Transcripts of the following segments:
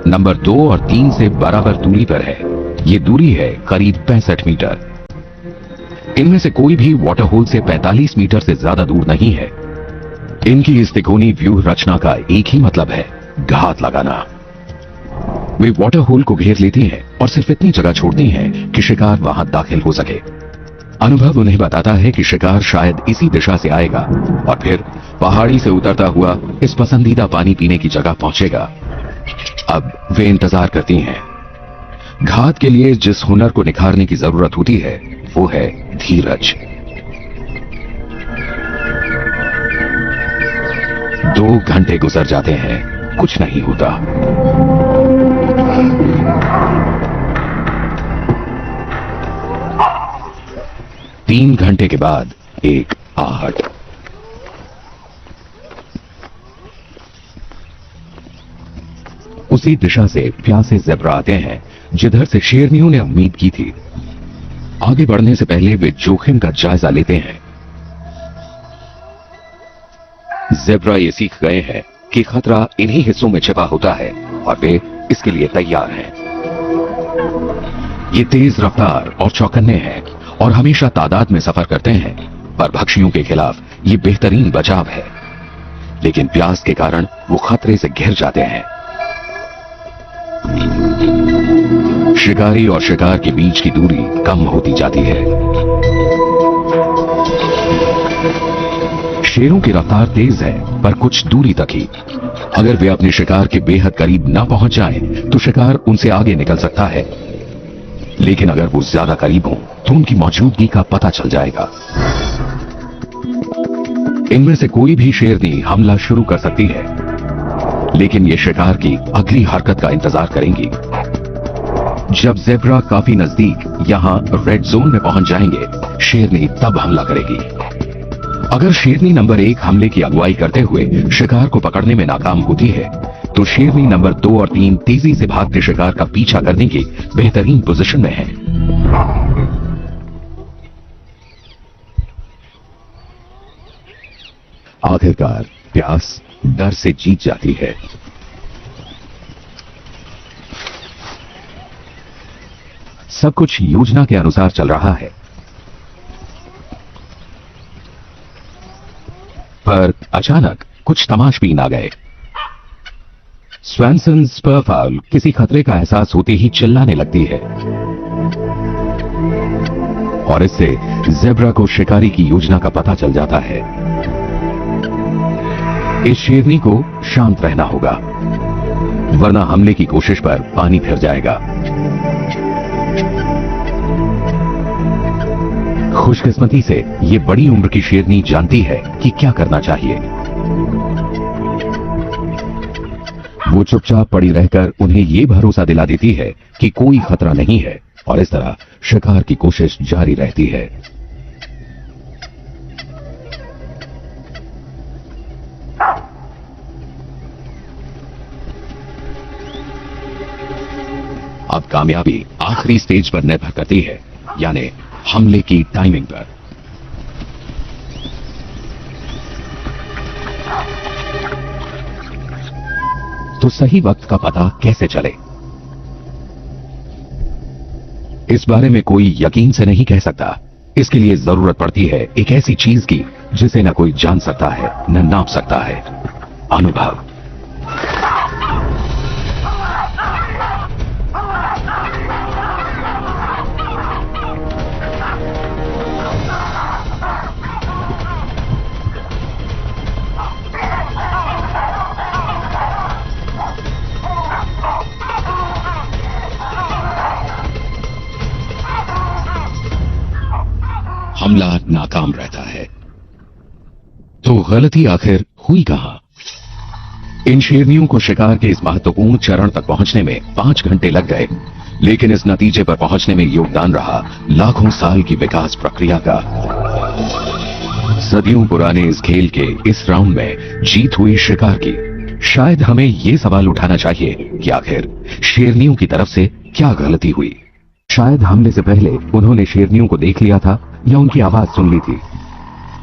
Number 2 और 3 से बराबर दूरी पर है। ये दूरी है करीब 65 मीटर। इनमें से कोई भी वाटर होल से 45 मीटर से ज्यादा दूर नहीं है। इनकी इस तिकोनी व्यूह रचना का एक ही मतलब है, घात लगाना। वे वाटर होल को घेर लेती हैं और सिर्फ इतनी जगह छोड़ती हैं कि शिकार वहां दाखिल हो सके। अनुभव उन्हें बताता है कि शिकार शायद इसी दिशा से आएगा और फिर पहाड़ी से उतरता हुआ इस पसंदीदा पानी पीने की जगह पहुंचेगा। अब वे इंतजार करती हैं। घात के लिए जिस हुनर को निखारने की जरूरत होती है वो है धीरज। 2 घंटे गुजर जाते हैं, कुछ नहीं होता। तीन घंटे के बाद एक आहट। उसी दिशा से प्यासे ज़ेब्रा आते हैं जिधर से शेरनियों ने उम्मीद की थी। आगे बढ़ने से पहले वे जोखिम का जायजा लेते हैं। ज़ेब्रा ये सीख गए हैं कि खतरा इन्हीं हिस्सों में छिपा होता है और वे इसके लिए तैयार हैं। ये तेज रफ्तार और चौकन्ने हैं और हमेशा तादाद में सफर करते हैं, पर भक्षियों के खिलाफ ये बेहतरीन बचाव है। लेकिन प्यास के कारण वो खतरे से घिर जाते हैं। शिकारी और शिकार के बीच की दूरी कम होती जाती है। शेरों की रफ्तार तेज है, पर कुछ दूरी तक ही। अगर वे अपने शिकार के बेहद करीब न पहुंच जाएं, तो शिकार उनसे आगे निकल सकता है। लेकिन अगर वो ज्यादा करीब हों, तो उनकी मौजूदगी का पता चल जाएगा। इनमें से कोई भी शेरनी हमला शुरू कर सकती है, लेकिन ये शिकार की अगली हरकत का इंतजार करेंगी। जब ज़ेब्रा काफी नजदीक यहां रेड जोन में पहुंच जाएंगे, शेरनी तब हमला करेगी। अगर शेरनी नंबर 1 हमले की अगुवाई करते हुए शिकार को पकड़ने में नाकाम होती है, तो शेरनी नंबर 2 और 3 तेजी से भागते शिकार का पीछा करने की बेहतरीन पोजीशन में हैं। आखिरकार प्यास डर से जीत जाती है। सब कुछ योजना के अनुसार चल रहा है, पर अचानक कुछ तमाशबीन आ गए। स्वैनसन स्परफाउल किसी खतरे का एहसास होते ही चिल्लाने लगती है और इससे ज़ेब्रा को शिकारी की योजना का पता चल जाता है। इस शेरनी को शांत रहना होगा, वरना हमले की कोशिश पर पानी फिर जाएगा। खुशकिस्मती से ये बड़ी उम्र की शेरनी जानती है कि क्या करना चाहिए। वो चुपचाप पड़ी रहकर उन्हें ये भरोसा दिला देती है कि कोई खतरा नहीं है और इस तरह शिकार की कोशिश जारी रहती है। अब कामयाबी आखिरी स्टेज पर निर्भर करती है, यानी हमले की टाइमिंग पर। तो सही वक्त का पता कैसे चले, इस बारे में कोई यकीन से नहीं कह सकता। इसके लिए जरूरत पड़ती है एक ऐसी चीज की जिसे न कोई जान सकता है न नाप सकता है, अनुभव। हमला नाकाम रहता है, तो गलती आखिर हुई कहां? इन शेरनियों को शिकार के इस महत्वपूर्ण चरण तक पहुंचने में 5 घंटे लग गए, लेकिन इस नतीजे पर पहुंचने में योगदान रहा लाखों साल की विकास प्रक्रिया का। सदियों पुराने इस खेल के इस राउंड में जीत हुई शिकार की। शायद हमें ये सवाल उठाना चाहिए कि आखिर शेरनियों की तरफ से क्या गलती हुई। शायद हमले से पहले उन्होंने शेरनियों को देख लिया था या उनकी आवाज सुन ली थी।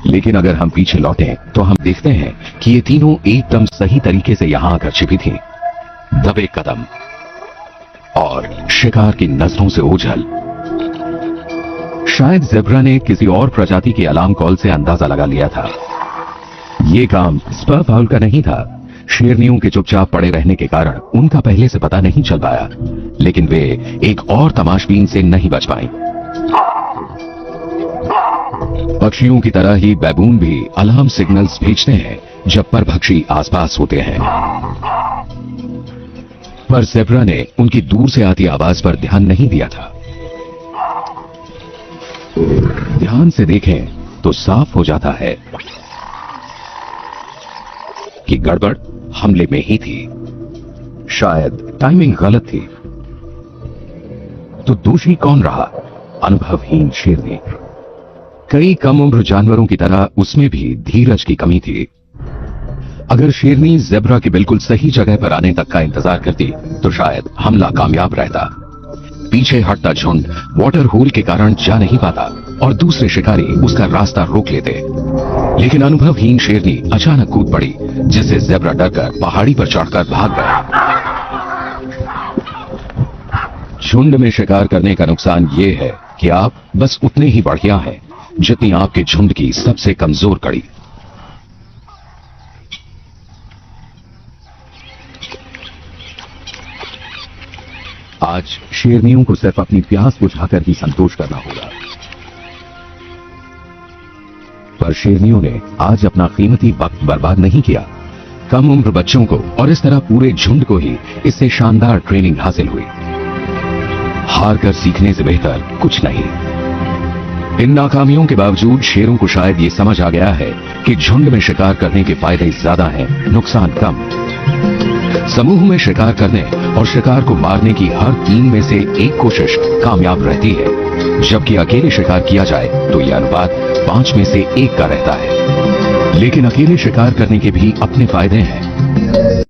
लेकिन अगर हम पीछे लौटें तो हम देखते हैं कि ये तीनों एकदम सही तरीके से यहां आकर छिपी थी। दबे कदम, और शिकार की नजरों से ओझल। शायद ज़ेब्रा ने किसी और प्रजाति के अलार्म कॉल से अंदाजा लगा लिया था। ये काम स्पर फाउल का नहीं था। शेरनियों के चुपचाप पड़े रहने के कारण उनका पहले से पता नहीं चल पाया, लेकिन वे एक और तमाशबीन से नहीं बच पाई। पक्षियों की तरह ही बैबून भी अलार्म सिग्नल्स भेजते हैं जब परभक्षी आसपास होते हैं, पर ज़ेब्रा ने उनकी दूर से आती आवाज पर ध्यान नहीं दिया था। ध्यान से देखें तो साफ हो जाता है कि गड़बड़ हमले में ही थी। शायद टाइमिंग गलत थी। तो दोषी कौन रहा? अनुभवहीन शेरनी। कई कम उम्र जानवरों की तरह उसमें भी धीरज की कमी थी। अगर शेरनी ज़ेब्रा के बिल्कुल सही जगह पर आने तक का इंतजार करती तो शायद हमला कामयाब रहता। पीछे हटता झुंड वाटर होल के कारण जा नहीं पाता और दूसरे शिकारी उसका रास्ता रोक लेते, लेकिन अनुभवहीन शेरनी अचानक कूद पड़ी, जिससे ज़ेब्रा डरकर पहाड़ी पर चढ़कर भाग गया। झुंड में शिकार करने का नुकसान यह है कि आप बस उतने ही बढ़िया हैं जितनी आपके झुंड की सबसे कमजोर कड़ी। आज शेरनियों को सिर्फ अपनी प्यास बुझाकर ही संतोष करना होगा, पर शेरनियों ने आज अपना कीमती वक्त बर्बाद नहीं किया। कम उम्र बच्चों को और इस तरह पूरे झुंड को ही इससे शानदार ट्रेनिंग हासिल हुई। हार कर सीखने से बेहतर कुछ नहीं। इन नाकामियों के बावजूद शेरों को शायद ये समझ आ गया है कि झुंड में शिकार करने के फायदे ज्यादा हैं, नुकसान कम। समूह में शिकार करने और शिकार को मारने की हर 3 में से 1 कोशिश कामयाब रहती है, जबकि अकेले शिकार किया जाए तो यह अनुपात 5 में से 1 का रहता है। लेकिन अकेले शिकार करने के भी अपने फायदे हैं।